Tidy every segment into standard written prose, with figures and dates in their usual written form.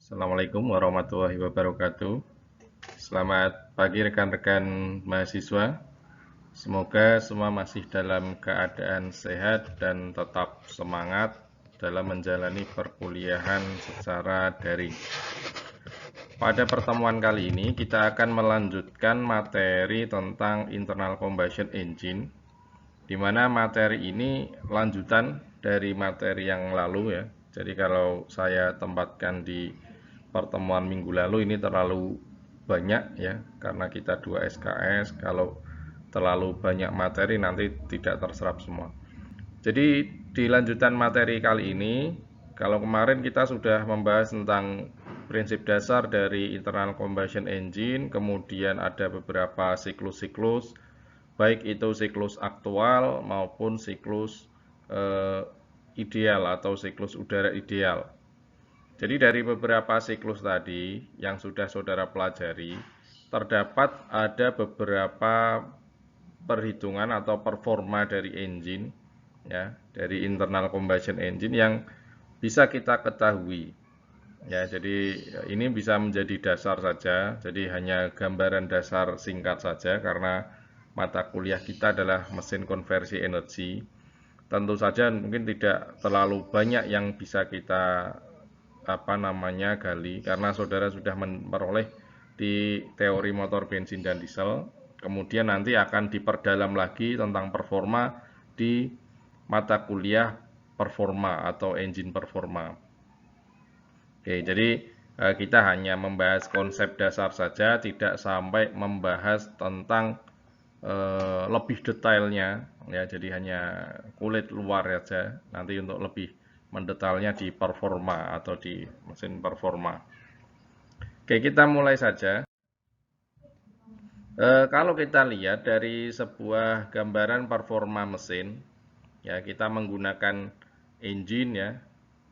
Assalamualaikum warahmatullahi wabarakatuh. Selamat pagi rekan-rekan mahasiswa. Semoga semua masih dalam keadaan sehat dan tetap semangat dalam menjalani perkuliahan secara daring. Pada pertemuan kali ini kita akan melanjutkan materi tentang internal combustion engine, di mana materi ini lanjutan dari materi yang lalu ya. Jadi kalau saya tempatkan di pertemuan minggu lalu ini terlalu banyak ya, karena kita 2 SKS. Kalau terlalu banyak materi nanti tidak terserap semua. Jadi di lanjutan materi kali ini, kalau kemarin kita sudah membahas tentang prinsip dasar dari internal combustion engine, kemudian ada beberapa siklus-siklus, baik itu siklus aktual maupun siklus ideal atau siklus udara ideal. Jadi dari beberapa siklus tadi yang sudah saudara pelajari, terdapat ada beberapa perhitungan atau performa dari engine, ya, dari internal combustion engine yang bisa kita ketahui. Ya, jadi ini bisa menjadi dasar saja, jadi hanya gambaran dasar singkat saja karena mata kuliah kita adalah mesin konversi energi. Tentu saja mungkin tidak terlalu banyak yang bisa kita gali karena saudara sudah memperoleh di teori motor bensin dan diesel. Kemudian nanti akan diperdalam lagi tentang performa di mata kuliah performa atau engine performa. Oke, jadi kita hanya membahas konsep dasar saja, tidak sampai membahas tentang lebih detailnya ya. Jadi hanya kulit luar saja. Nanti untuk lebih mendetailnya di performa atau di mesin performa. Oke, kita mulai saja. Kalau kita lihat dari sebuah gambaran performa mesin, ya kita menggunakan engine ya,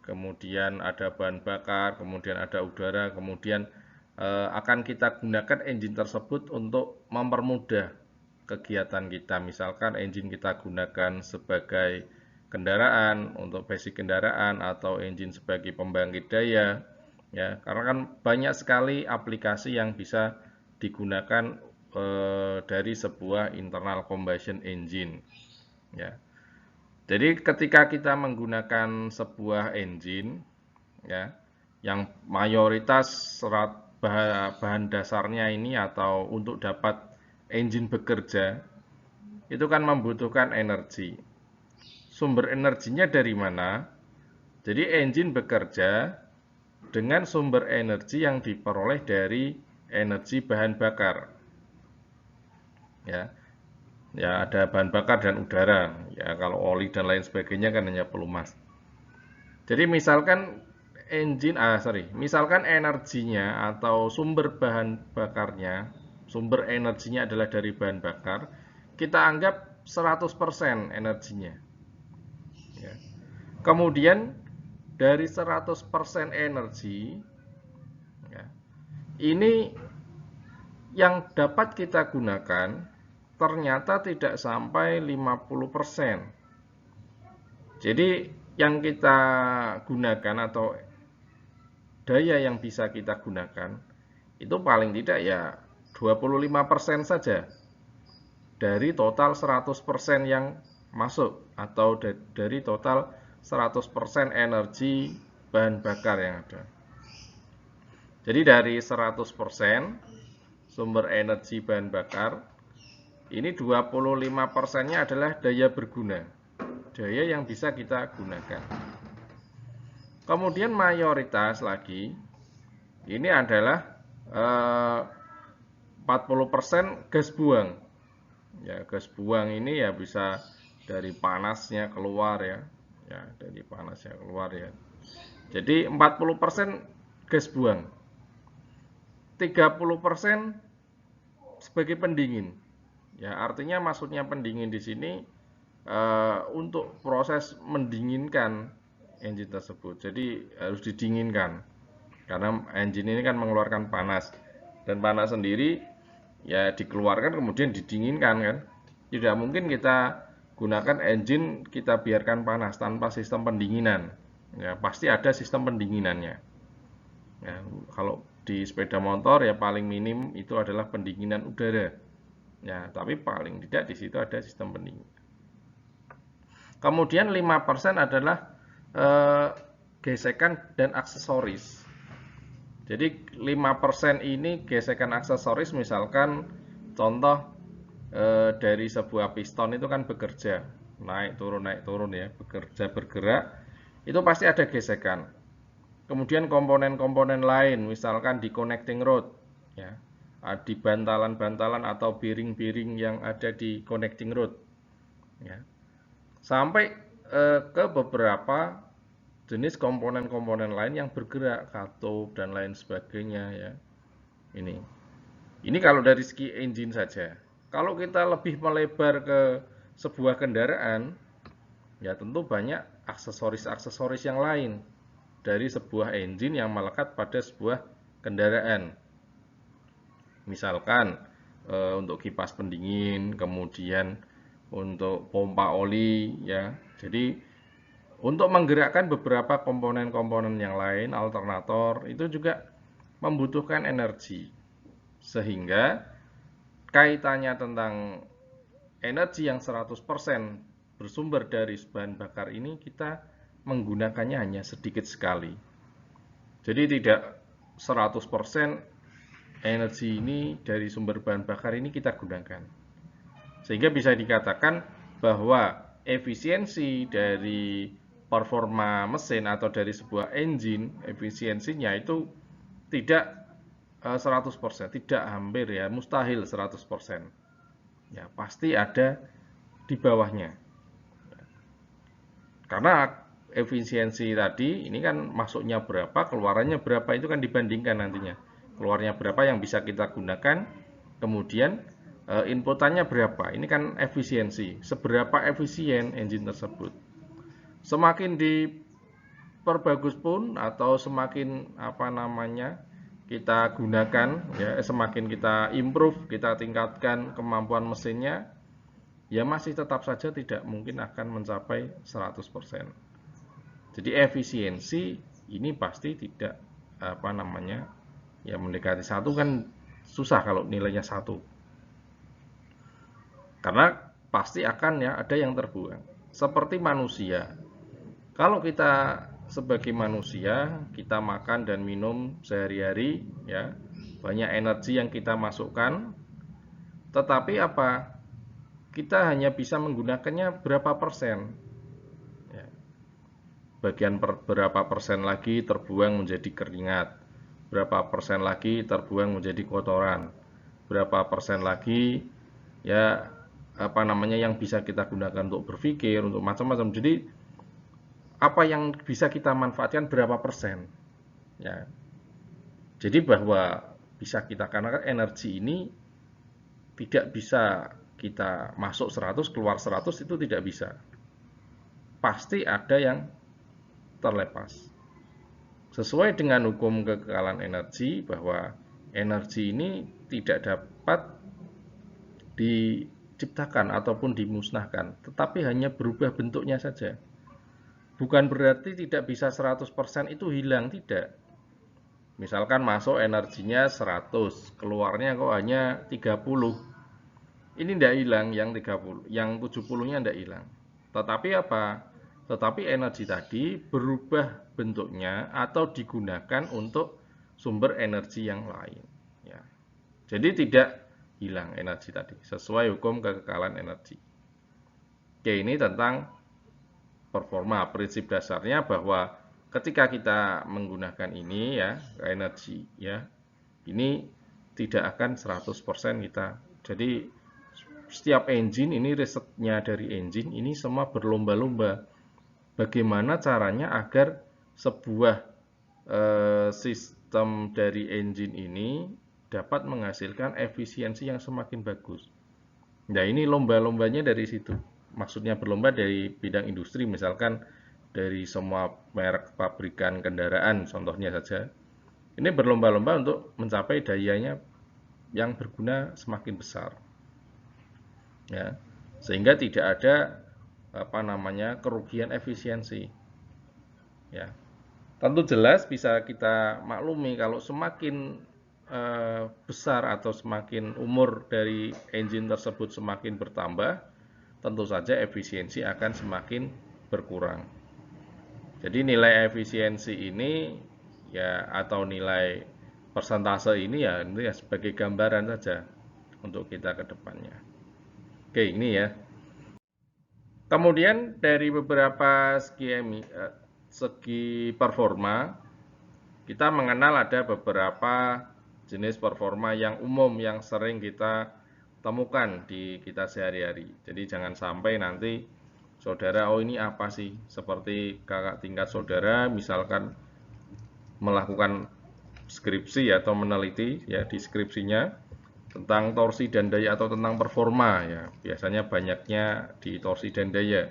kemudian ada bahan bakar, kemudian ada udara, kemudian akan kita gunakan engine tersebut untuk mempermudah kegiatan kita. Misalkan engine kita gunakan sebagai kendaraan, untuk basic kendaraan, atau engine sebagai pembangkit daya, ya, karena kan banyak sekali aplikasi yang bisa digunakan dari sebuah internal combustion engine, ya. Jadi ketika kita menggunakan sebuah engine, ya, yang mayoritas bahan dasarnya ini atau untuk dapat engine bekerja, itu kan membutuhkan energi. Sumber energinya dari mana? Jadi engine bekerja dengan sumber energi yang diperoleh dari energi bahan bakar. Ya. Ya, ada bahan bakar dan udara. Ya, kalau oli dan lain sebagainya kan hanya pelumas. Jadi misalkan energinya atau sumber bahan bakarnya, sumber energinya adalah dari bahan bakar, kita anggap 100% energinya. Ya. Kemudian dari 100% energi, ya, ini yang dapat kita gunakan ternyata tidak sampai 50%. Jadi yang kita gunakan atau daya yang bisa kita gunakan itu paling tidak ya 25% saja dari total 100% yang masuk atau dari total 100% energi bahan bakar yang ada. Jadi dari 100% sumber energi bahan bakar, ini 25%-nya adalah daya berguna, daya yang bisa kita gunakan. Kemudian mayoritas lagi, ini adalah 40% gas buang. Ya, gas buang ini ya bisa dari panasnya keluar ya. Ya, dari panasnya keluar ya. Jadi 40% gas buang. 30% sebagai pendingin. Ya, artinya maksudnya pendingin di sini untuk proses mendinginkan engine tersebut. Jadi harus didinginkan. Karena engine ini kan mengeluarkan panas. Dan panas sendiri ya dikeluarkan kemudian didinginkan kan. Tidak mungkin kita gunakan engine kita biarkan panas tanpa sistem pendinginan. Ya, pasti ada sistem pendinginannya. Nah, kalau di sepeda motor ya paling minim itu adalah pendinginan udara. Ya, tapi paling tidak di situ ada sistem pendingin. Kemudian 5% adalah gesekan dan aksesoris. Jadi 5% ini gesekan aksesoris, misalkan contoh dari sebuah piston itu kan bekerja, naik turun ya, bekerja bergerak, itu pasti ada gesekan. Kemudian komponen-komponen lain, misalkan di connecting rod, ya, di bantalan-bantalan atau bearing-bearing yang ada di connecting rod, ya, sampai ke beberapa jenis komponen-komponen lain yang bergerak, katup dan lain sebagainya, ya. Ini kalau dari segi engine saja. Kalau kita lebih melebar ke sebuah kendaraan, ya tentu banyak aksesoris-aksesoris yang lain dari sebuah engine yang melekat pada sebuah kendaraan. Misalkan untuk kipas pendingin, kemudian untuk pompa oli, ya. Jadi untuk menggerakkan beberapa komponen-komponen yang lain, alternator, itu juga membutuhkan energi. Sehingga kaitannya tentang energi yang 100% bersumber dari bahan bakar ini, kita menggunakannya hanya sedikit sekali. Jadi tidak 100% energi ini dari sumber bahan bakar ini kita gunakan. Sehingga bisa dikatakan bahwa efisiensi dari performa mesin atau dari sebuah engine, efisiensinya itu tidak 100%, tidak hampir ya, mustahil 100%. Ya, pasti ada di bawahnya. Karena efisiensi tadi ini kan masuknya berapa, keluarannya berapa, itu kan dibandingkan nantinya. Keluarnya berapa yang bisa kita gunakan, kemudian inputannya berapa. Ini kan efisiensi. Seberapa efisien engine tersebut. Semakin diperbagus pun atau semakin kita gunakan, ya, semakin kita improve, kita tingkatkan kemampuan mesinnya, ya masih tetap saja tidak mungkin akan mencapai 100%. Jadi efisiensi ini pasti tidak ya mendekati 1 kan susah kalau nilainya 1. Karena pasti akan ya ada yang terbuang. Seperti manusia. Kalau kita sebagai manusia, kita makan dan minum sehari-hari, ya, banyak energi yang kita masukkan, tetapi apa? Kita hanya bisa menggunakannya berapa persen. Ya. Bagian berapa persen lagi terbuang menjadi keringat, berapa persen lagi terbuang menjadi kotoran, berapa persen lagi ya yang bisa kita gunakan untuk berpikir, untuk macam-macam. Jadi apa yang bisa kita manfaatkan berapa persen, ya. Jadi bahwa bisa kita, karena energi ini tidak bisa kita masuk 100 keluar 100, itu tidak bisa. Pasti ada yang terlepas. Sesuai dengan hukum kekekalan energi, bahwa energi ini tidak dapat diciptakan ataupun dimusnahkan, tetapi hanya berubah bentuknya saja. Bukan berarti tidak bisa 100% itu hilang, tidak. Misalkan masuk energinya 100, keluarnya kok hanya 30. Ini tidak hilang yang 30, yang 70-nya tidak hilang. Tetapi apa? Tetapi energi tadi berubah bentuknya atau digunakan untuk sumber energi yang lain. Ya. Jadi tidak hilang energi tadi, sesuai hukum kekekalan energi. Oke, ini tentang performa. Prinsip dasarnya bahwa ketika kita menggunakan ini ya, energi ya, ini tidak akan 100% kita. Jadi setiap engine ini, risetnya dari engine ini semua berlomba-lomba bagaimana caranya agar sebuah sistem dari engine ini dapat menghasilkan efisiensi yang semakin bagus. Nah, ini lomba-lombanya dari situ. Maksudnya berlomba dari bidang industri, misalkan dari semua merek pabrikan kendaraan contohnya saja. Ini berlomba-lomba untuk mencapai dayanya yang berguna semakin besar. Ya. Sehingga tidak ada kerugian efisiensi. Ya. Tentu jelas bisa kita maklumi kalau semakin besar atau semakin umur dari engine tersebut semakin bertambah, tentu saja efisiensi akan semakin berkurang. Jadi nilai efisiensi ini ya atau nilai persentase ini ya sebagai gambaran saja untuk kita ke depannya. Oke, ini ya. Kemudian dari beberapa segi performa, kita mengenal ada beberapa jenis performa yang umum yang sering kita temukan di kita sehari-hari. Jadi jangan sampai nanti saudara, oh ini apa sih? Seperti kakak tingkat saudara misalkan melakukan skripsi atau meneliti ya di skripsinya tentang torsi dan daya atau tentang performa ya. Biasanya banyaknya di torsi dan daya.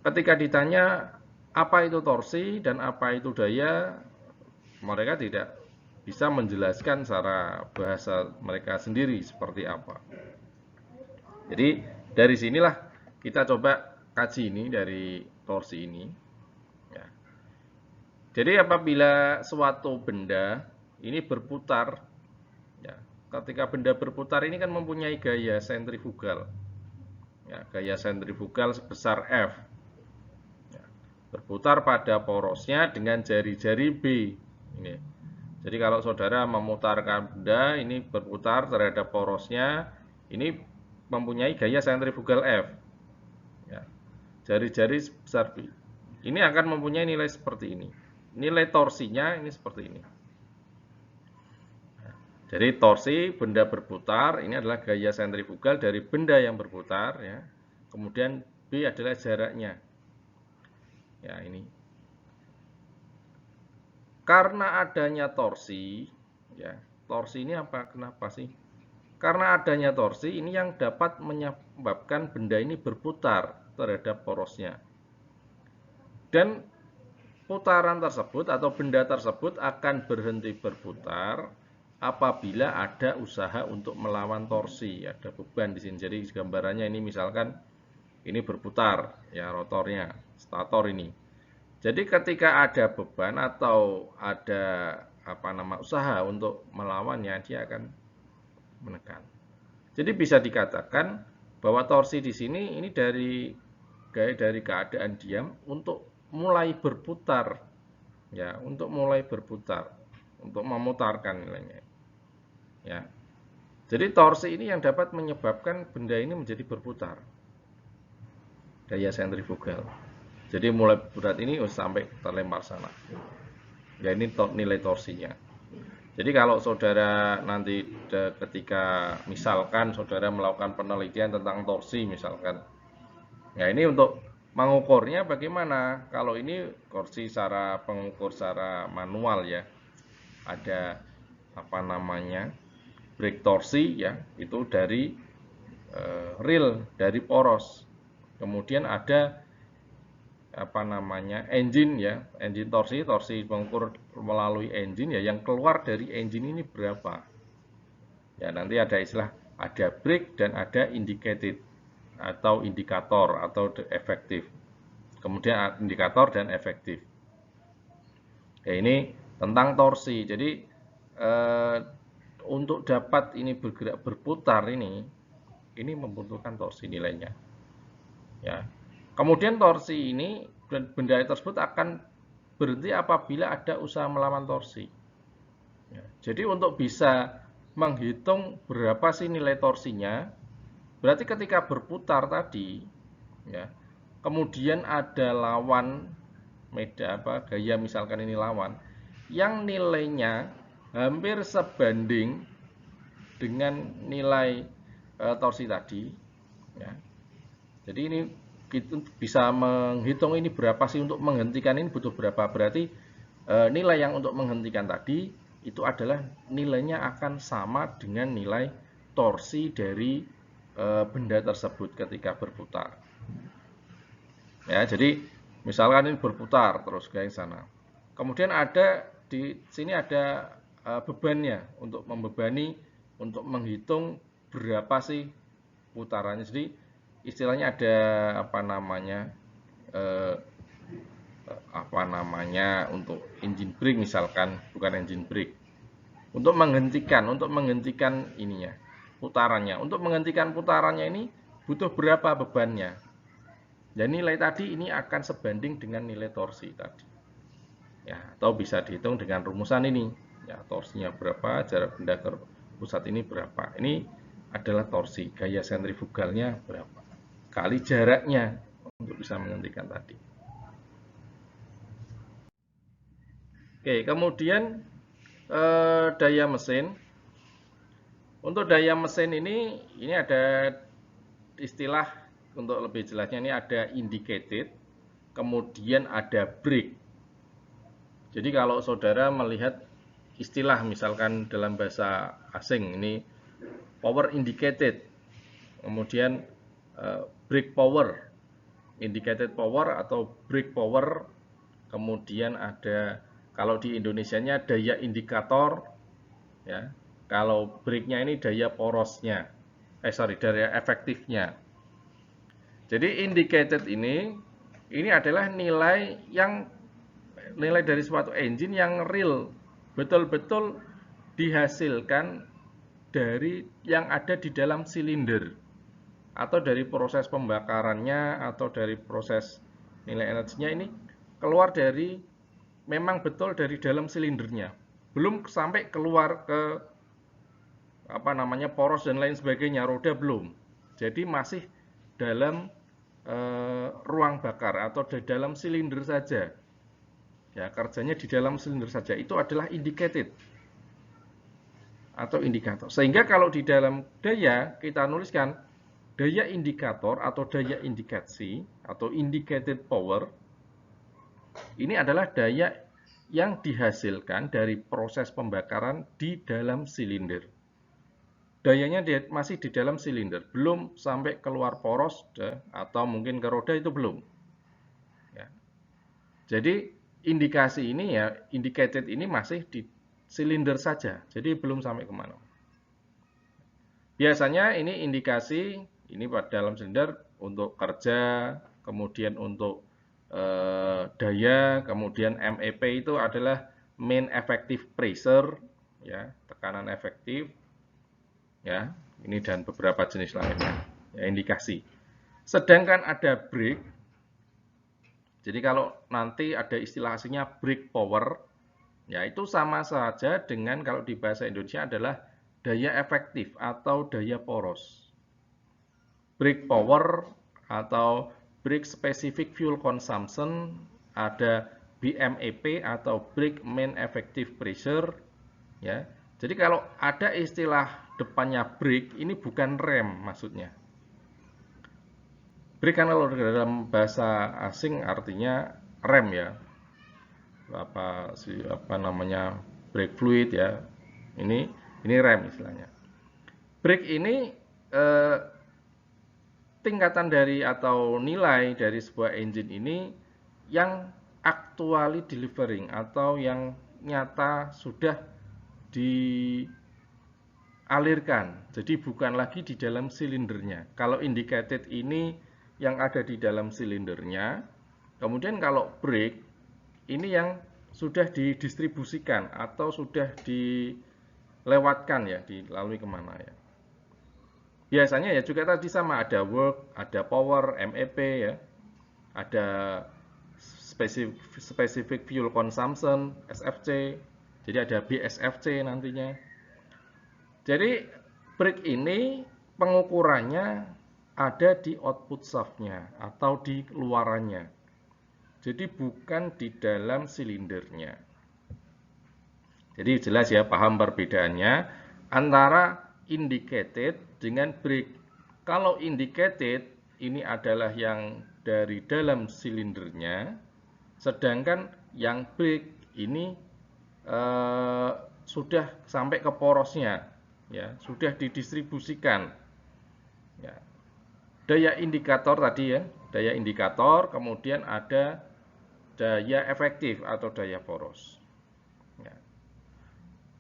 Ketika ditanya apa itu torsi dan apa itu daya, mereka tidak bisa menjelaskan secara bahasa mereka sendiri seperti apa. Jadi dari sinilah kita coba kaji ini dari torsi ini. Ya. Jadi apabila suatu benda ini berputar, ya, ketika benda berputar ini kan mempunyai gaya sentrifugal, ya, gaya sentrifugal sebesar F, ya, berputar pada porosnya dengan jari-jari B. Ini. Jadi kalau saudara memutarkan benda ini berputar terhadap porosnya, ini mempunyai gaya sentrifugal F, ya, jari-jari sebesar B. Ini akan mempunyai nilai seperti ini. Nilai torsinya ini seperti ini. Jadi torsi benda berputar ini adalah gaya sentrifugal dari benda yang berputar, ya. Kemudian B adalah jaraknya. Ya, ini. Karena adanya torsi, ya. Torsi ini apa? Kenapa sih? Karena adanya torsi ini yang dapat menyebabkan benda ini berputar terhadap porosnya. Dan putaran tersebut atau benda tersebut akan berhenti berputar apabila ada usaha untuk melawan torsi. Ada beban di sini. Jadi gambarannya ini misalkan ini berputar ya rotornya, stator ini. Jadi ketika ada beban atau ada usaha untuk melawannya, dia akan menekan. Jadi bisa dikatakan bahwa torsi di sini ini dari keadaan diam untuk mulai berputar, ya, untuk mulai berputar, untuk memutarkan nilainya, ya. Jadi torsi ini yang dapat menyebabkan benda ini menjadi berputar, gaya sentrifugal. Jadi mulai berat ini sampai terlempar sana. Ya ini nilai torsinya. Jadi kalau saudara nanti ketika misalkan saudara melakukan penelitian tentang torsi misalkan, ya ini untuk mengukurnya bagaimana? Kalau ini torsi secara pengukur secara manual ya, ada break torsi ya, itu dari reel dari poros. Kemudian ada engine ya, engine torsi pengukur melalui engine ya, yang keluar dari engine ini berapa. Ya nanti ada istilah ada break dan ada indicated atau indikator atau efektif. Kemudian indikator dan efektif. Ya ini tentang torsi. Jadi untuk dapat ini bergerak berputar ini membutuhkan torsi nilainya. Ya. Kemudian torsi ini benda tersebut akan berhenti apabila ada usaha melawan torsi. Ya. Jadi untuk bisa menghitung berapa sih nilai torsinya, berarti ketika berputar tadi, ya, kemudian ada lawan gaya misalkan ini lawan, yang nilainya hampir sebanding dengan nilai torsi tadi, ya. Jadi ini kita bisa menghitung ini berapa sih untuk menghentikan ini butuh berapa. Berarti nilai yang untuk menghentikan tadi itu adalah nilainya akan sama dengan nilai torsi dari benda tersebut ketika berputar. Ya, jadi misalkan ini berputar terus ke sana. Kemudian ada di sini ada bebannya untuk membebani untuk menghitung berapa sih putarannya. Jadi istilahnya ada apa namanya, untuk engine brake misalkan, bukan engine brake. Untuk menghentikan ininya, putarannya. Untuk menghentikan putarannya ini butuh berapa bebannya. Dan nilai tadi ini akan sebanding dengan nilai torsi tadi. Ya, atau bisa dihitung dengan rumusan ini. Ya, torsinya berapa, jarak benda ke pusat ini berapa. Ini adalah torsi, gaya sentrifugalnya berapa. Kali jaraknya untuk bisa menghentikan tadi. Oke, kemudian daya mesin. Untuk daya mesin ini ada istilah untuk lebih jelasnya, ini ada indicated, kemudian ada brake. Jadi kalau saudara melihat istilah misalkan dalam bahasa asing ini power indicated, kemudian brake power, indicated power atau brake power, kemudian ada kalau di Indonesianya daya indikator, ya. Kalau brake-nya ini daya porosnya, daya efektifnya. Jadi indicated ini adalah nilai dari suatu engine yang real, betul-betul dihasilkan dari yang ada di dalam silinder, atau dari proses pembakarannya, atau dari proses nilai energinya ini keluar dari, memang betul dari dalam silindernya, belum sampai keluar ke poros dan lain sebagainya, roda belum. Jadi masih dalam ruang bakar atau di dalam silinder saja. Ya, kerjanya di dalam silinder saja. Itu adalah indicated atau indikator. Sehingga kalau di dalam daya kita nuliskan daya indikator atau daya indikasi atau indicated power, ini adalah daya yang dihasilkan dari proses pembakaran di dalam silinder. Dayanya masih di dalam silinder, belum sampai keluar poros atau mungkin ke roda, itu belum. Ya. Jadi indikasi ini, ya, indicated ini masih di silinder saja, jadi belum sampai kemana. Biasanya ini indikasi ini pada dalam silinder untuk kerja, kemudian untuk daya, kemudian MEP itu adalah main effective pressure, ya, tekanan efektif. Ya, ini dan beberapa jenis lainnya, ya, indikasi. Sedangkan ada brake. Jadi kalau nanti ada istilah aslinya brake power, ya itu sama saja dengan kalau di bahasa Indonesia adalah daya efektif atau daya poros. Brake power atau brake specific fuel consumption, ada BMEP atau brake main effective pressure, ya. Jadi kalau ada istilah depannya brake, ini bukan rem maksudnya. Brake kan kalau dalam bahasa asing artinya rem, ya. Brake fluid, ya. Ini rem istilahnya. Brake ini tingkatan dari atau nilai dari sebuah engine ini yang actually delivering atau yang nyata sudah dialirkan, jadi bukan lagi di dalam silindernya. Kalau indicated ini yang ada di dalam silindernya, kemudian kalau brake ini yang sudah didistribusikan atau sudah dilewatkan, ya, dilalui kemana, ya. Biasanya ya juga tadi sama, ada work, ada power, MEP, ya, ada specific fuel consumption, SFC. Jadi ada BSFC nantinya. Jadi brake ini pengukurannya ada di output shaft-nya atau di luarannya. Jadi bukan di dalam silindernya. Jadi jelas, ya, paham perbedaannya antara indicated dengan brake. Kalau indicated ini adalah yang dari dalam silindernya, sedangkan yang brake ini sudah sampai ke porosnya, ya, sudah didistribusikan, ya. Daya indikator tadi, ya, daya indikator, kemudian ada daya efektif atau daya poros, ya.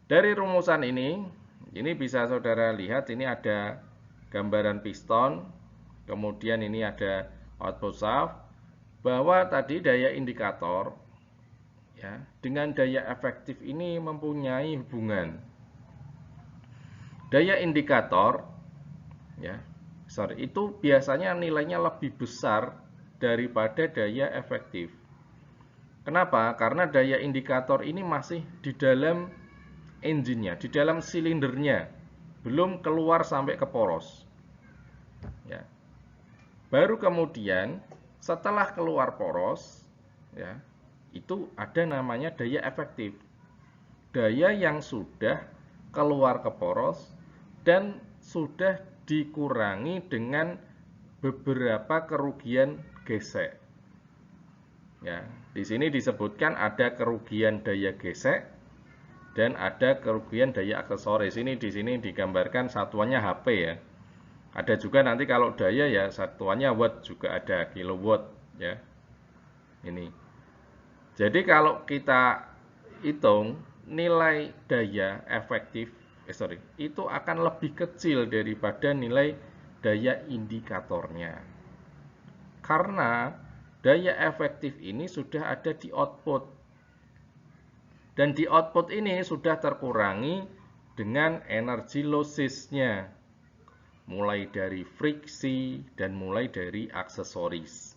Dari rumusan ini bisa saudara lihat, ini ada gambaran piston, kemudian ini ada output shaft, bahwa tadi daya indikator ya dengan daya efektif ini mempunyai hubungan. Daya indikator ya, itu biasanya nilainya lebih besar daripada daya efektif. Kenapa? Karena daya indikator ini masih di dalam engine-nya, di dalam silindernya, belum keluar sampai ke poros. Ya. Baru kemudian setelah keluar poros, ya, itu ada namanya daya efektif. Daya yang sudah keluar ke poros dan sudah dikurangi dengan beberapa kerugian gesek. Ya, di sini disebutkan ada kerugian daya gesek dan ada kerugian daya aksesoris. Ini di sini digambarkan satuannya HP ya. Ada juga nanti kalau daya ya satuannya watt juga ada, kilowatt ya. Ini. Jadi kalau kita hitung nilai daya efektif itu akan lebih kecil daripada nilai daya indikatornya. Karena daya efektif ini sudah ada di output. Dan di output ini sudah terkurangi dengan energi losses-nya. Mulai dari friksi dan mulai dari aksesoris.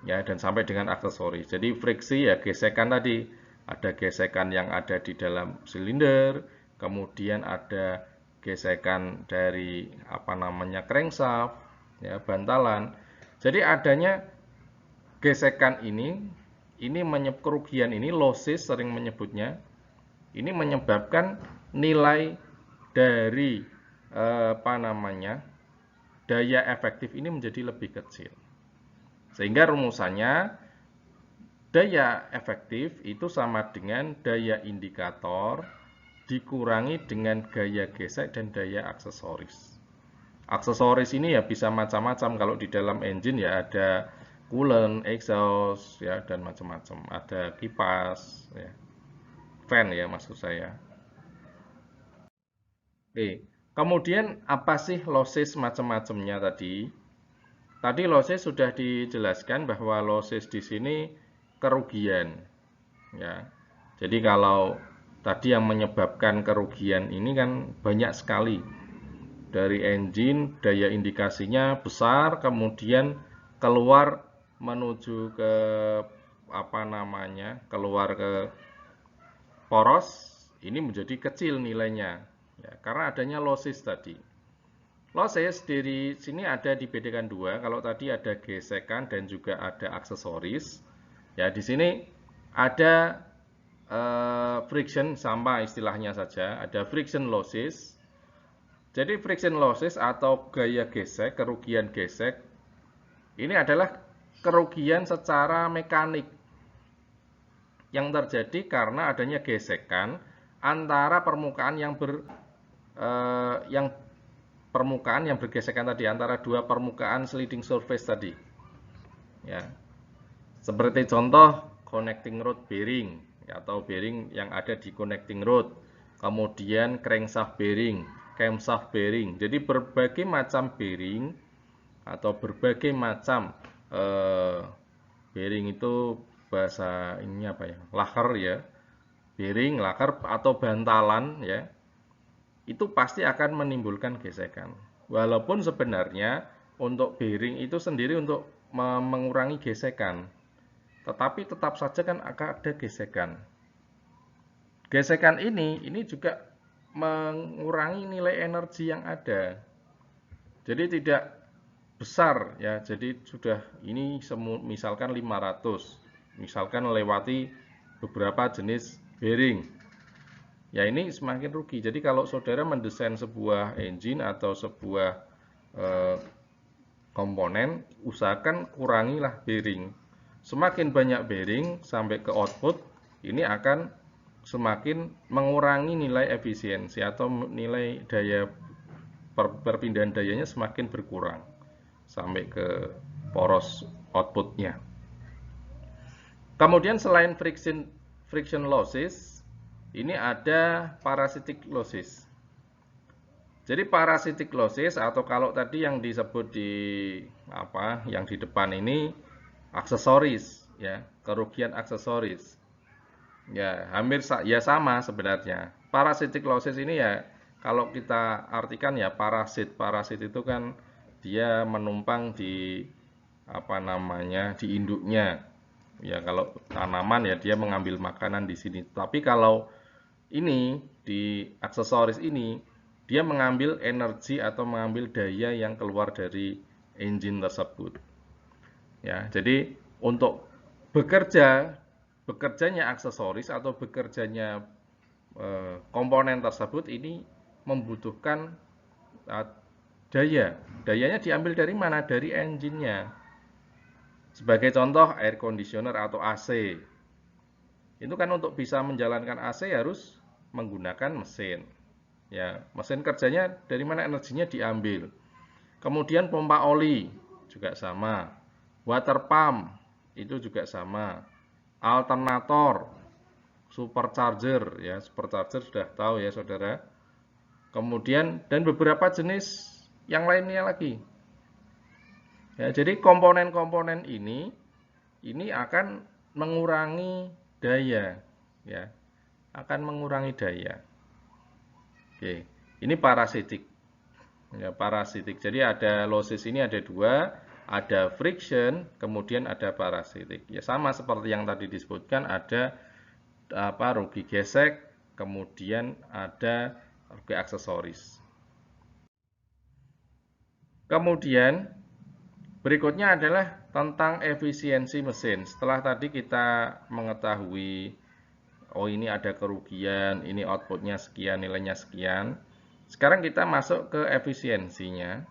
Ya, dan sampai dengan aksesoris. Jadi friksi ya gesekan tadi. Ada gesekan yang ada di dalam silinder, kemudian ada gesekan dari crankshaft, ya, bantalan. Jadi adanya gesekan ini kerugian ini losses sering menyebutnya, ini menyebabkan nilai dari daya efektif ini menjadi lebih kecil. Sehingga rumusannya daya efektif itu sama dengan daya indikator dikurangi dengan gaya gesek dan daya aksesoris. Aksesoris ini ya bisa macam-macam. Kalau di dalam engine ya ada coolant, exhaust ya dan macam-macam. Ada kipas ya. Fan ya maksud saya. Oke, kemudian apa sih losses macam-macamnya tadi? Tadi losses sudah dijelaskan bahwa losses di sini kerugian ya. Jadi kalau tadi yang menyebabkan kerugian ini kan banyak sekali. Dari engine daya indikasinya besar, kemudian keluar menuju ke keluar ke poros, ini menjadi kecil nilainya ya, karena adanya losses tadi. Losses dari sini ada dibedakan dua. Kalau tadi ada gesekan dan juga ada aksesoris. Ya, di sini ada friction sama istilahnya saja. Ada friction losses. Jadi friction losses atau gaya gesek, kerugian gesek, ini adalah kerugian secara mekanik yang terjadi karena adanya gesekan antara permukaan yang bergesekan tadi, antara dua permukaan sliding surface tadi. Ya. Seperti contoh connecting rod bearing atau bearing yang ada di connecting rod. Kemudian crankshaft bearing, camshaft bearing. Jadi berbagai macam bearing atau berbagai macam bearing itu bahasa ini apa ya? Laker ya. Bearing, laker atau bantalan ya. Itu pasti akan menimbulkan gesekan. Walaupun sebenarnya untuk bearing itu sendiri untuk mengurangi gesekan. Tetapi tetap saja kan akan ada gesekan. Gesekan ini juga mengurangi nilai energi yang ada. Jadi tidak besar ya. Jadi sudah ini misalkan 500. Misalkan melewati beberapa jenis bearing. Ya ini semakin rugi. Jadi kalau saudara mendesain sebuah engine atau sebuah komponen, usahakan kurangilah bearing. Semakin banyak bearing sampai ke output, ini akan semakin mengurangi nilai efisiensi atau nilai daya perpindahan dayanya semakin berkurang sampai ke poros outputnya. Kemudian selain friction losses, ini ada parasitic losses. Jadi parasitic losses atau kalau tadi yang disebut yang di depan ini aksesoris, ya, kerugian aksesoris. Ya, hampir ya sama sebenarnya. Parasitic losses ini ya kalau kita artikan ya parasit. Parasit itu kan dia menumpang di apa namanya? Di induknya. Ya, kalau tanaman ya dia mengambil makanan di sini. Tapi kalau ini di aksesoris ini dia mengambil energi atau mengambil daya yang keluar dari engine tersebut. Ya, jadi untuk bekerjanya aksesoris atau bekerjanya komponen tersebut ini membutuhkan daya. Dayanya diambil dari mana? Dari engine-nya. Sebagai contoh air conditioner atau AC. Itu kan untuk bisa menjalankan AC harus menggunakan mesin. Ya, mesin kerjanya dari mana energinya diambil. Kemudian pompa oli juga sama. Water pump itu juga sama. Alternator, supercharger ya, supercharger sudah tahu ya Saudara. Kemudian dan beberapa jenis yang lainnya lagi. Ya, jadi komponen-komponen ini akan mengurangi daya ya. Akan mengurangi daya. Oke, ini parasitik. Ya, parasitik. Jadi ada losses ini ada dua, ada friction, kemudian ada parasitik. Ya sama seperti yang tadi disebutkan, ada rugi gesek, kemudian ada rugi aksesoris. Kemudian berikutnya adalah tentang efisiensi mesin. Setelah tadi kita mengetahui, oh ini ada kerugian, ini outputnya sekian, nilainya sekian. Sekarang kita masuk ke efisiensinya.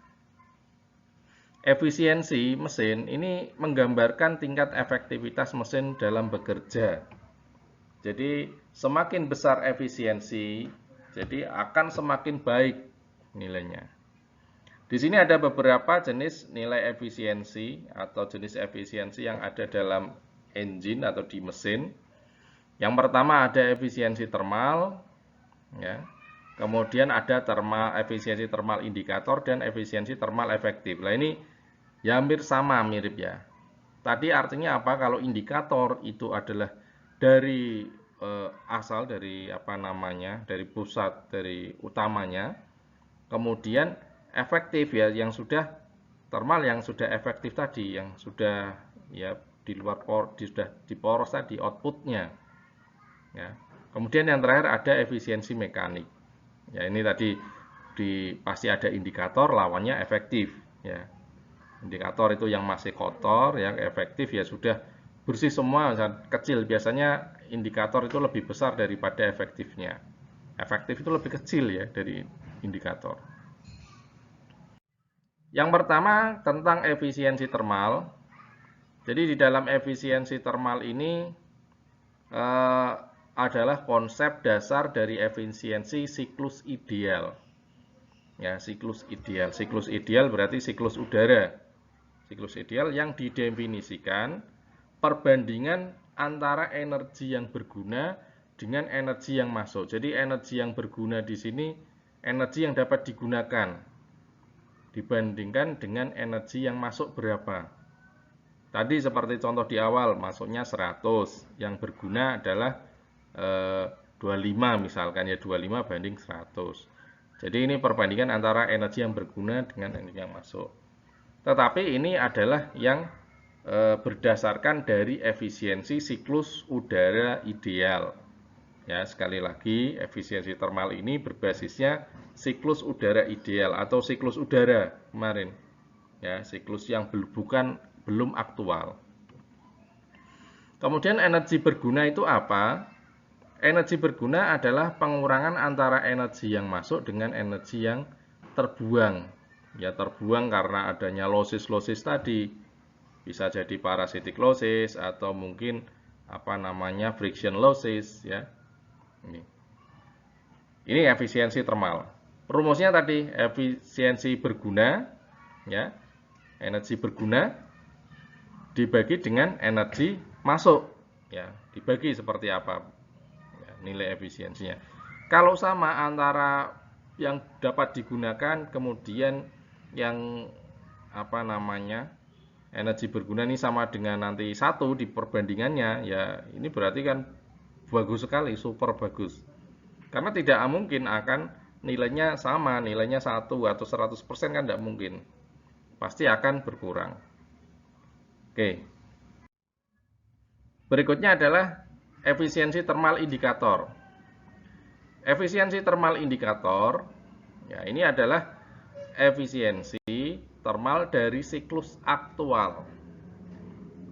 Efisiensi mesin ini menggambarkan tingkat efektivitas mesin dalam bekerja. Jadi semakin besar efisiensi, jadi akan semakin baik nilainya. Di sini ada beberapa jenis nilai efisiensi atau jenis efisiensi yang ada dalam engine atau di mesin. Yang pertama ada efisiensi termal, ya. Kemudian ada efisiensi termal indikator dan efisiensi termal efektif. Nah ini ya hampir sama, mirip ya. Tadi artinya apa? Kalau indikator itu adalah dari asal dari apa namanya, dari pusat, dari utamanya. Kemudian efektif ya, yang sudah termal, yang sudah efektif tadi, yang sudah ya di luar sudah di poros tadi outputnya. Ya. Kemudian yang terakhir ada efisiensi mekanik. Ya ini tadi pasti ada indikator, lawannya efektif. Ya. Indikator itu yang masih kotor, yang efektif ya sudah bersih semua, kecil. Biasanya indikator itu lebih besar daripada efektifnya. Efektif itu lebih kecil ya dari indikator. Yang pertama tentang efisiensi termal. Jadi di dalam efisiensi termal ini adalah konsep dasar dari efisiensi siklus ideal. Ya, siklus ideal. Siklus ideal berarti siklus udara. Siklus ideal yang didefinisikan perbandingan antara energi yang berguna dengan energi yang masuk. Jadi energi yang berguna di sini energi yang dapat digunakan dibandingkan dengan energi yang masuk berapa. Tadi seperti contoh di awal, masuknya 100, yang berguna adalah 25 misalkan ya, 25 banding 100. Jadi ini perbandingan antara energi yang berguna dengan energi yang masuk. Tetapi ini adalah yang berdasarkan dari efisiensi siklus udara ideal. Ya, sekali lagi efisiensi termal ini berbasisnya siklus udara ideal atau siklus udara kemarin. Ya, siklus yang belum aktual. Kemudian energi berguna itu apa? Energi berguna adalah pengurangan antara energi yang masuk dengan energi yang terbuang. Ya, terbuang karena adanya losses tadi. Bisa jadi parasitic losses atau mungkin apa namanya friction losses ya. Ini efisiensi termal. Rumusnya tadi efisiensi berguna ya. Energi berguna dibagi dengan energi masuk ya, dibagi seperti apa ya, nilai efisiensinya. Kalau sama antara yang dapat digunakan kemudian yang apa namanya energi berguna ini sama dengan nanti 1 di perbandingannya, ya ini berarti kan bagus sekali, super bagus. Karena tidak mungkin akan nilainya sama, nilainya 1 atau 100% kan tidak mungkin. Pasti akan berkurang. Oke. Berikutnya adalah efisiensi thermal indikator. Efisiensi thermal indikator, ya ini adalah efisiensi thermal dari siklus aktual.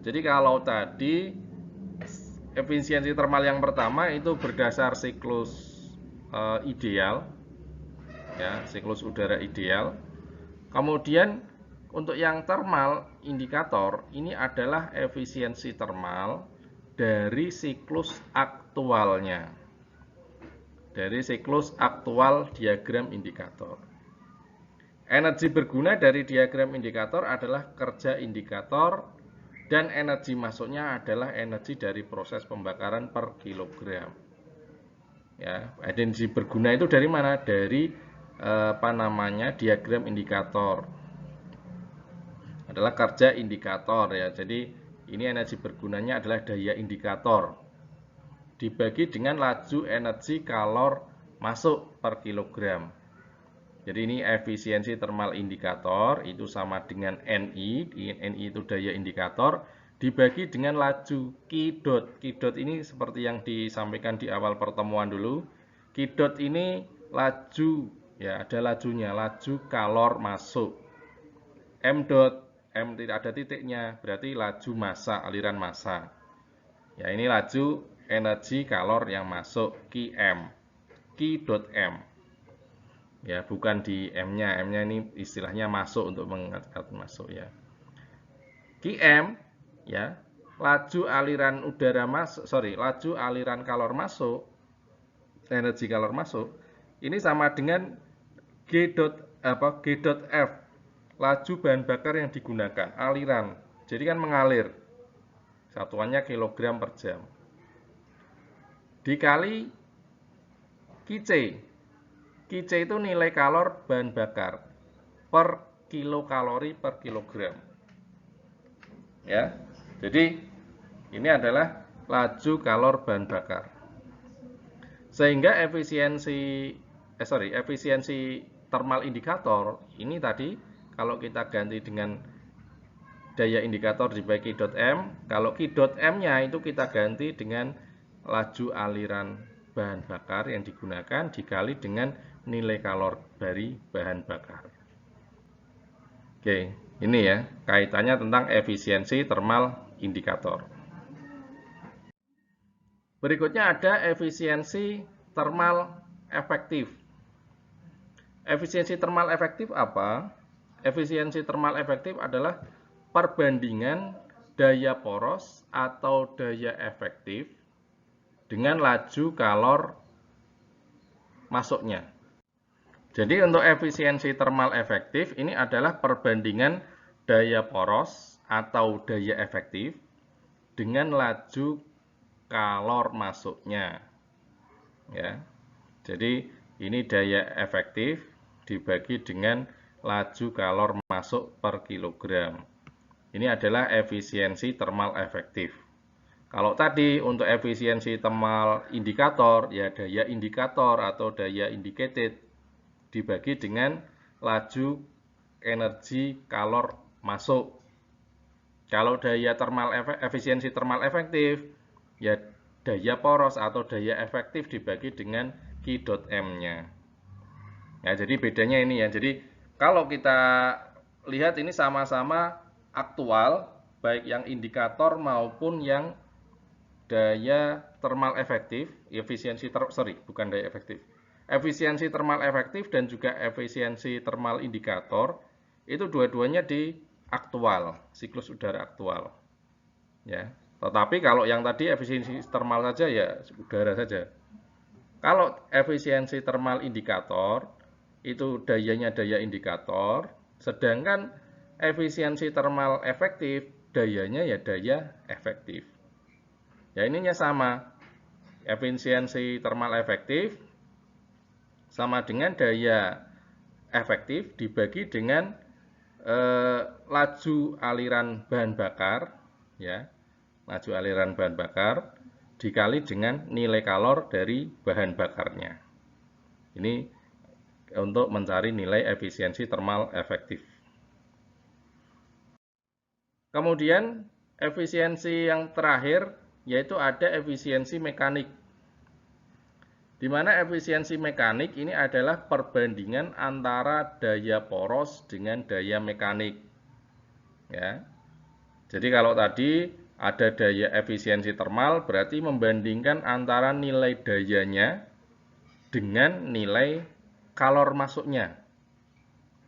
Jadi kalau tadi efisiensi thermal yang pertama itu berdasar siklus ideal, ya siklus udara ideal. Kemudian untuk yang thermal indikator ini adalah efisiensi thermal dari siklus aktualnya, dari siklus aktual diagram indikator. Energi berguna dari diagram indikator adalah kerja indikator dan energi masuknya adalah energi dari proses pembakaran per kilogram. Ya, energi berguna itu dari mana? Dari diagram indikator. Adalah kerja indikator ya. Jadi ini energi bergunanya adalah daya indikator. Dibagi dengan laju energi kalor masuk per kilogram. Jadi ini efisiensi thermal indikator itu sama dengan NI, NI itu daya indikator, dibagi dengan laju Q dot. Q dot ini seperti yang disampaikan di awal pertemuan dulu. Q dot ini laju, ya ada lajunya, laju kalor masuk. M dot, M tidak ada titiknya, berarti laju massa, aliran massa. Ya ini laju energi kalor yang masuk, Qm, Q dot M. Ya bukan di M-nya, M-nya ini istilahnya masuk untuk mengangkat masuk ya. Qm ya, laju aliran udara masuk, laju aliran kalor masuk, energi kalor masuk, ini sama dengan G dot F, laju bahan bakar yang digunakan, aliran. Jadi kan mengalir. Satuannya kilogram per jam. Dikali Qc. Qc itu nilai kalor bahan bakar per kilokalori per kilogram. Ya. Jadi ini adalah laju kalor bahan bakar. Sehingga efisiensi thermal indikator ini tadi kalau kita ganti dengan daya indikator dibagi Q.M, kalau Q.M-nya itu kita ganti dengan laju aliran bahan bakar yang digunakan dikali dengan nilai kalor dari bahan bakar. Oke, ini ya kaitannya tentang efisiensi thermal indikator. Berikutnya ada efisiensi thermal efektif. Efisiensi thermal efektif apa? Efisiensi thermal efektif adalah perbandingan daya poros atau daya efektif dengan laju kalor masuknya. Jadi untuk efisiensi thermal efektif ini adalah perbandingan daya poros atau daya efektif dengan laju kalor masuknya. Ya. Jadi ini daya efektif dibagi dengan laju kalor masuk per kilogram. Ini adalah efisiensi thermal efektif. Kalau tadi untuk efisiensi thermal indikator, ya daya indikator atau daya indicated dibagi dengan laju energi kalor masuk. Kalau daya efisiensi thermal efektif, ya daya poros atau daya efektif dibagi dengan Q.M-nya. Ya, jadi bedanya ini ya. Jadi kalau kita lihat ini sama-sama aktual, baik yang indikator maupun yang daya thermal efektif, bukan daya efektif. Efisiensi thermal efektif dan juga efisiensi thermal indikator itu dua-duanya di aktual, siklus udara aktual. Ya. Tetapi kalau yang tadi efisiensi thermal saja ya udara saja. Kalau efisiensi thermal indikator itu dayanya daya indikator, sedangkan efisiensi thermal efektif dayanya ya daya efektif. Ya ininya sama. Efisiensi thermal efektif sama dengan daya efektif dibagi dengan laju aliran bahan bakar, ya, laju aliran bahan bakar dikali dengan nilai kalor dari bahan bakarnya. Ini untuk mencari nilai efisiensi termal efektif. Kemudian efisiensi yang terakhir yaitu ada efisiensi mekanik. Di mana efisiensi mekanik ini adalah perbandingan antara daya poros dengan daya mekanik. Ya. Jadi kalau tadi ada daya efisiensi termal, berarti membandingkan antara nilai dayanya dengan nilai kalor masuknya.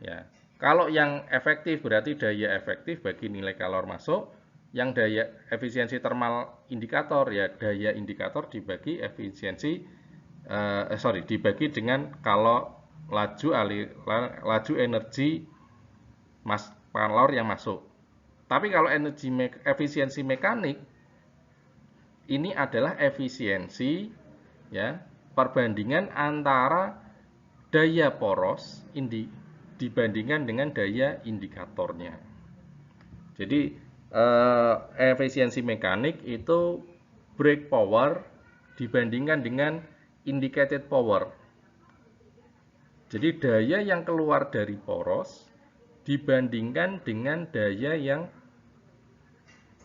Ya. Kalau yang efektif berarti daya efektif bagi nilai kalor masuk, yang daya efisiensi termal indikator ya daya indikator dibagi efisiensi dibagi dengan kalau laju energi kalor yang masuk. Tapi kalau efisiensi mekanik ini adalah efisiensi ya perbandingan antara daya poros dibandingkan dengan daya indikatornya. Jadi efisiensi mekanik itu break power dibandingkan dengan indicated power. Jadi daya yang keluar dari poros dibandingkan dengan daya yang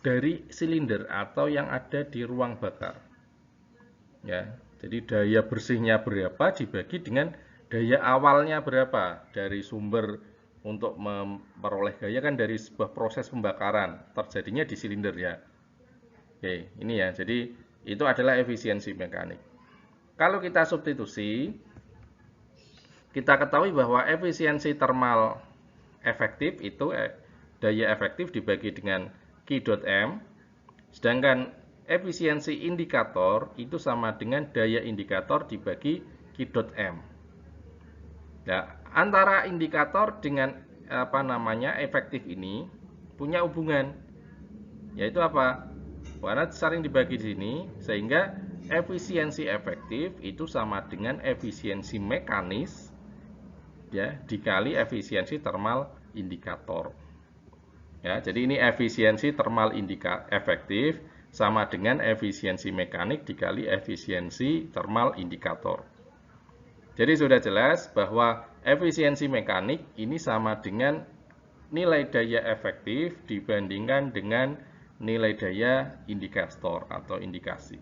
dari silinder atau yang ada di ruang bakar. Ya, jadi daya bersihnya berapa dibagi dengan daya awalnya berapa dari sumber untuk memperoleh daya kan dari sebuah proses pembakaran terjadinya di silinder ya. Oke, ini ya. Jadi itu adalah efisiensi mekanik. Kalau kita substitusi, kita ketahui bahwa efisiensi termal efektif itu daya efektif dibagi dengan Q.M, sedangkan efisiensi indikator itu sama dengan daya indikator dibagi Q.M. Nah, antara indikator dengan efektif ini punya hubungan, yaitu apa? Karena sering dibagi di sini, sehingga efisiensi efektif itu sama dengan efisiensi mekanis ya dikali efisiensi termal indikator. Ya, jadi ini efisiensi termal efektif sama dengan efisiensi mekanik dikali efisiensi termal indikator. Jadi sudah jelas bahwa efisiensi mekanik ini sama dengan nilai daya efektif dibandingkan dengan nilai daya indikator atau indikasi.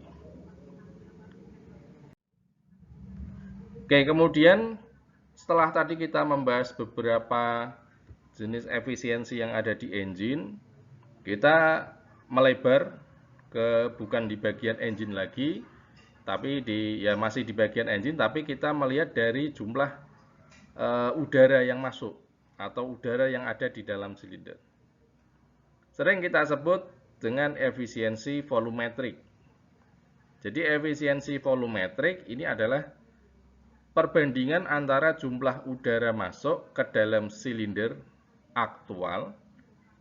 Oke, kemudian setelah tadi kita membahas beberapa jenis efisiensi yang ada di engine, kita melebar ke bukan di bagian engine lagi, tapi masih di bagian engine, tapi kita melihat dari jumlah udara yang masuk atau udara yang ada di dalam silinder. Sering kita sebut dengan efisiensi volumetrik. Jadi efisiensi volumetrik ini adalah perbandingan antara jumlah udara masuk ke dalam silinder aktual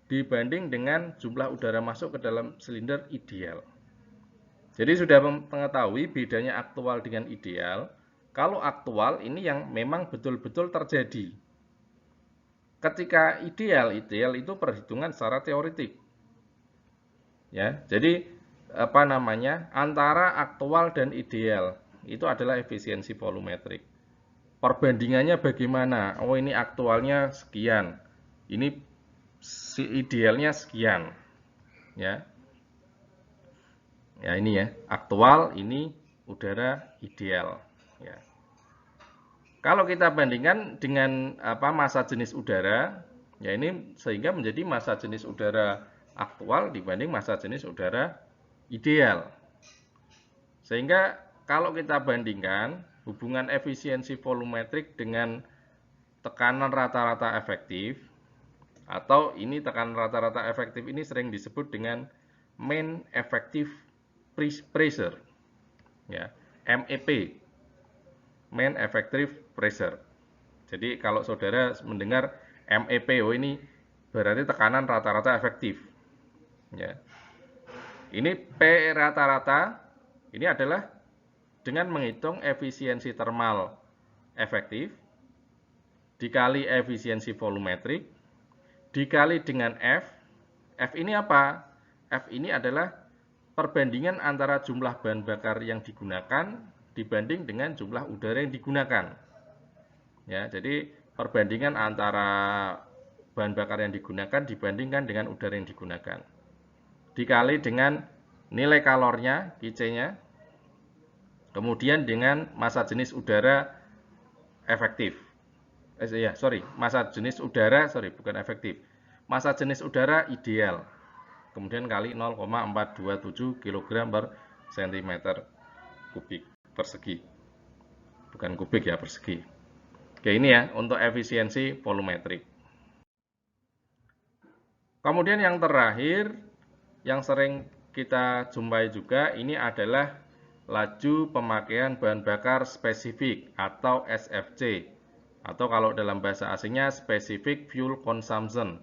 dibanding dengan jumlah udara masuk ke dalam silinder ideal. Jadi sudah mengetahui bedanya aktual dengan ideal. Kalau aktual ini yang memang betul-betul terjadi. Ketika ideal itu perhitungan secara teoretik. Ya, jadi antara aktual dan ideal itu adalah efisiensi volumetrik. Perbandingannya bagaimana? Oh, ini aktualnya sekian. Ini idealnya sekian. Ya. Ya, ini ya, aktual, ini udara ideal, ya. Kalau kita bandingkan dengan massa jenis udara, ya ini sehingga menjadi massa jenis udara aktual dibanding massa jenis udara ideal. Sehingga kalau kita bandingkan hubungan efisiensi volumetrik dengan tekanan rata-rata efektif, atau ini tekanan rata-rata efektif ini sering disebut dengan mean effective pressure, ya, MEP, mean effective pressure. Jadi kalau saudara mendengar MEP, oh ini berarti tekanan rata-rata efektif. Ya. Ini P rata-rata ini adalah dengan menghitung efisiensi termal efektif dikali efisiensi volumetrik dikali dengan F. F ini apa? F ini adalah perbandingan antara jumlah bahan bakar yang digunakan dibanding dengan jumlah udara yang digunakan. Ya, jadi perbandingan antara bahan bakar yang digunakan dibandingkan dengan udara yang digunakan. Dikali dengan nilai kalornya, QC-nya, kemudian dengan massa jenis udara efektif. Massa jenis udara, bukan efektif. Massa jenis udara ideal. Kemudian kali 0,427 kg per cm kubik persegi. Bukan kubik ya, persegi. Oke, ini ya untuk efisiensi volumetrik. Kemudian yang terakhir, yang sering kita jumpai juga, ini adalah laju pemakaian bahan bakar spesifik atau SFC. Atau kalau dalam bahasa asingnya Specific Fuel Consumption.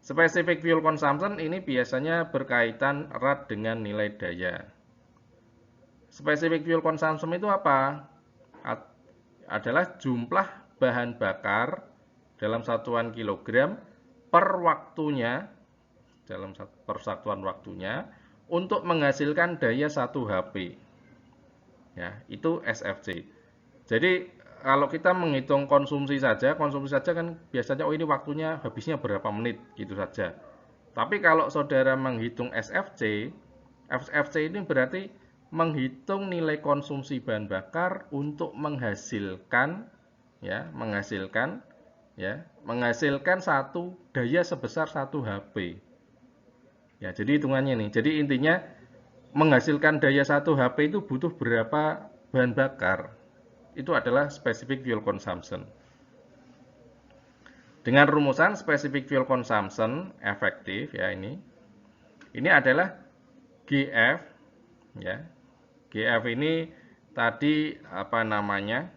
Specific Fuel Consumption ini biasanya berkaitan erat dengan nilai daya. Specific Fuel Consumption itu apa? Adalah jumlah bahan bakar dalam satuan kilogram per waktunya, dalam persatuan waktunya, untuk menghasilkan daya 1 HP. Ya, itu SFC. Jadi kalau kita menghitung konsumsi saja kan biasanya ini waktunya habisnya berapa menit gitu saja. Tapi kalau saudara menghitung SFC ini berarti menghitung nilai konsumsi bahan bakar untuk menghasilkan satu daya sebesar 1 HP. Ya, jadi hitungannya nih. Jadi intinya menghasilkan daya 1 HP itu butuh berapa bahan bakar. Itu adalah specific fuel consumption. Dengan rumusan specific fuel consumption efektif ya ini adalah GF ya. GF ini tadi apa namanya?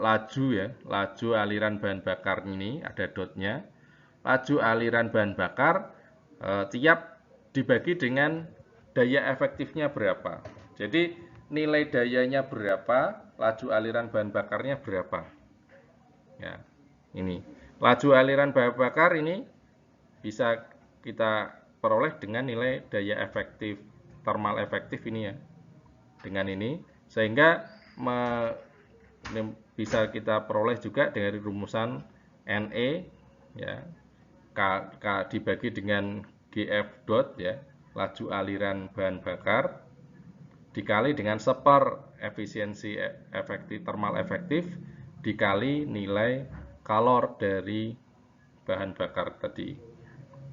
Laju aliran bahan bakar ini ada dotnya. Laju aliran bahan bakar tiap dibagi dengan daya efektifnya berapa. Jadi nilai dayanya berapa, laju aliran bahan bakarnya berapa. Ya, ini. Laju aliran bahan bakar ini bisa kita peroleh dengan nilai daya efektif, thermal efektif ini ya. Dengan ini, sehingga bisa kita peroleh juga dari rumusan NE ya. K dibagi dengan GF dot ya, laju aliran bahan bakar dikali dengan seper efisiensi efektif thermal efektif dikali nilai kalor dari bahan bakar tadi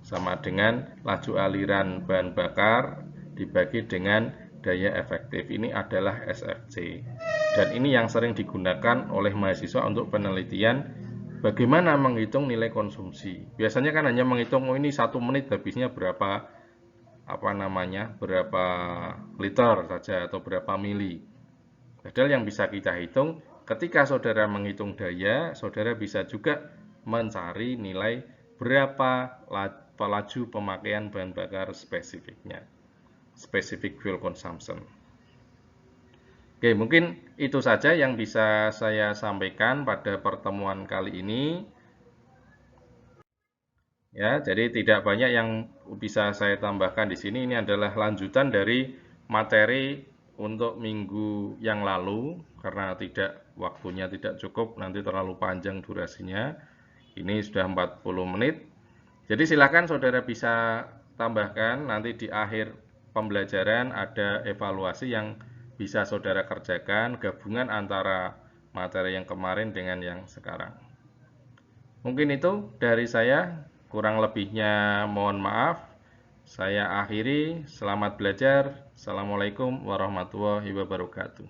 sama dengan laju aliran bahan bakar dibagi dengan daya efektif. Ini adalah SFC dan ini yang sering digunakan oleh mahasiswa untuk penelitian bagaimana menghitung nilai konsumsi. Biasanya kan hanya menghitung ini 1 menit habisnya berapa berapa liter saja atau berapa mili. Padahal yang bisa kita hitung ketika saudara menghitung daya, saudara bisa juga mencari nilai berapa laju pemakaian bahan bakar spesifiknya. Specific fuel consumption. Oke, mungkin itu saja yang bisa saya sampaikan pada pertemuan kali ini. Ya, jadi tidak banyak yang bisa saya tambahkan di sini. Ini adalah lanjutan dari materi untuk minggu yang lalu karena waktunya tidak cukup, nanti terlalu panjang durasinya. Ini sudah 40 menit. Jadi silakan saudara bisa tambahkan nanti di akhir pembelajaran ada evaluasi yang bisa saudara kerjakan, gabungan antara materi yang kemarin dengan yang sekarang. Mungkin itu dari saya. Kurang lebihnya mohon maaf. Saya akhiri. Selamat belajar. Assalamualaikum warahmatullahi wabarakatuh.